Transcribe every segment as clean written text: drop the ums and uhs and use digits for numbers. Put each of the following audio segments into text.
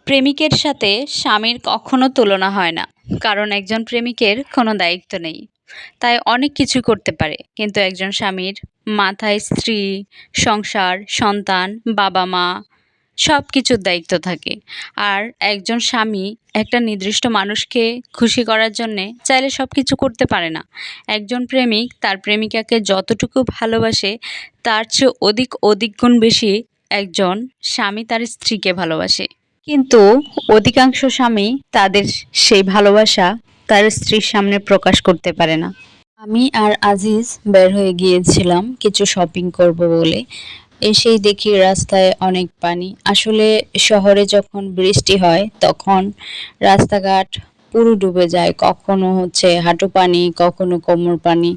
প্রেমিকের সাথে স্বামীর কখনো তুলনা হয় না। কারণ একজন প্রেমিকের কোনো দায়িত্ব নেই। তাই অনেক কিছু করতে পারে। কিন্তু একজন স্বামীর মাথায় স্ত্রী, সংসার, সন্তান, বাবা-মা সবকিছুর দায়িত্ব থাকে। আর একজন স্বামী একটা নির্দিষ্ট মানুষকে খুশি করার জন্যে চাইলে সবকিছু করতে পারে না। একজন প্রেমিক তার প্রেমিকাকে যতটুকু ভালোবাসে তার চেয়ে অধিক গুণ বেশি একজন স্বামী তার স্ত্রীকে ভালোবাসে। কিন্তু অধিকাংশ স্বামী তাদের সেই ভালোবাসা তার স্ত্রীর সামনে প্রকাশ করতে পারে না। আমি আর আজিজ বের হয়ে গিয়েছিলাম কিছু শপিং করব বলে। এসেই দেখি রাস্তায় অনেক পানি। আসলে শহরে যখন বৃষ্টি হয় তখন রাস্তাঘাট পুরো ডুবে যায়। কখনো হাঁটু পানি, কখনো কোমর পানি,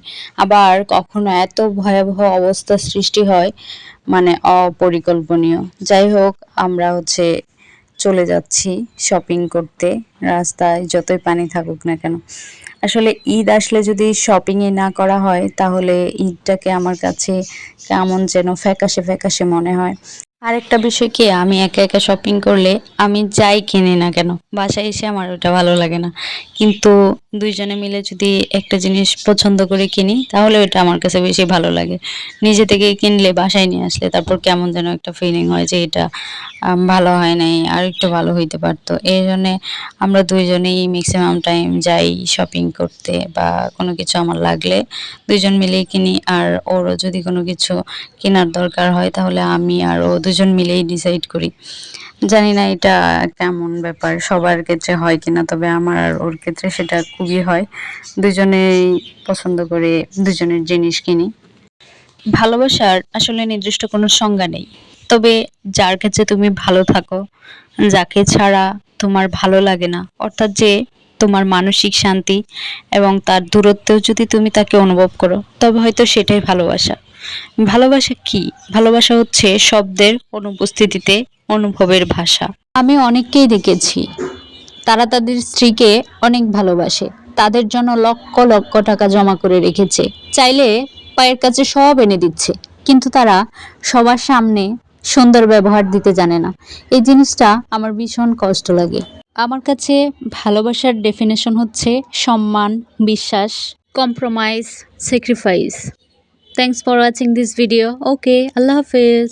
আবার কখনো এত ভয়াবহ অবস্থা সৃষ্টি হয়, মানে অপরিকল্পনীয়। যাই হোক, আমরা চলে যাচ্ছি শপিং করতে। রাস্তায় যতই পানি থাকুক না কেন, আসলে ঈদ আসলে যদি শপিংই না করা হয় তাহলে ঈদটাকে আমার কাছে কেমন যেন ফ্যাকাশে ফ্যাকাশে মনে হয়। আরেকটা বিষয় কি, আমি একা একা শপিং করলে আমি যাই কিনি না কেন বাসায় এসে আমার ওটা ভালো লাগে না। কিন্তু দুইজনে মিলে যদি একটা জিনিস পছন্দ করে কিনি তাহলে ওটা আমার কাছে বেশি ভালো লাগে। নিজে থেকে কিনলে বাসায় নিয়ে আসলে তারপর কেমন যেন একটা ফিলিং হয় যে এটা ভালো হয় নাই, আর একটু ভালো হইতে পারতো। এই জন্যে আমরা দুইজনেই ম্যাক্সিমাম টাইম যাই শপিং করতে, বা কোনো কিছু আমার লাগলে দুইজন মিলেই কিনি। আর ওরও যদি কোনো কিছু কেনার দরকার হয় তাহলে আমি আর ও দুজন মিলেই ডিসাইড করি। জানি না এটা কেমন ব্যাপার, সবার ক্ষেত্রে হয় কিনা, তবে আমার আর ওর ক্ষেত্রে সেটা খুবই হয়। দুজনেই পছন্দ করে দুজনের জিনিস কিনি। ভালোবাসার আসলে নির্দিষ্ট কোনো সংজ্ঞা নেই। তবে যার কাছে তুমি ভালো থাকো, যাকে ছাড়া তোমার ভালো লাগে না, অর্থাৎ যে তোমার মানসিক শান্তি এবং তার দূরত্বেও যদি তুমি তাকে অনুভব করো, তবে হয়তো সেটাই ভালোবাসা। ভালোবাসা কি? ভালোবাসা হচ্ছে শব্দের অনুপস্থিতিতে অনুভবের ভাষা। আমি অনেককেই দেখেছি, তারা তাদের স্ত্রীকে অনেক ভালোবাসে, তাদের জন্য লক্ষ লক্ষ টাকা জমা করে রেখেছে, চাইলে পায়ের কাছে সব এনে দিচ্ছে, কিন্তু তারা সবার সামনে সুন্দর ব্যবহার দিতে জানে না। এই জিনিসটা আমার ভীষণ কষ্ট লাগে। আমার কাছে ভালোবাসার ডেফিনেশন হচ্ছে সম্মান, বিশ্বাস, compromise, sacrifice. Thanks for watching this video. Okay, আল্লাহ হাফেজ।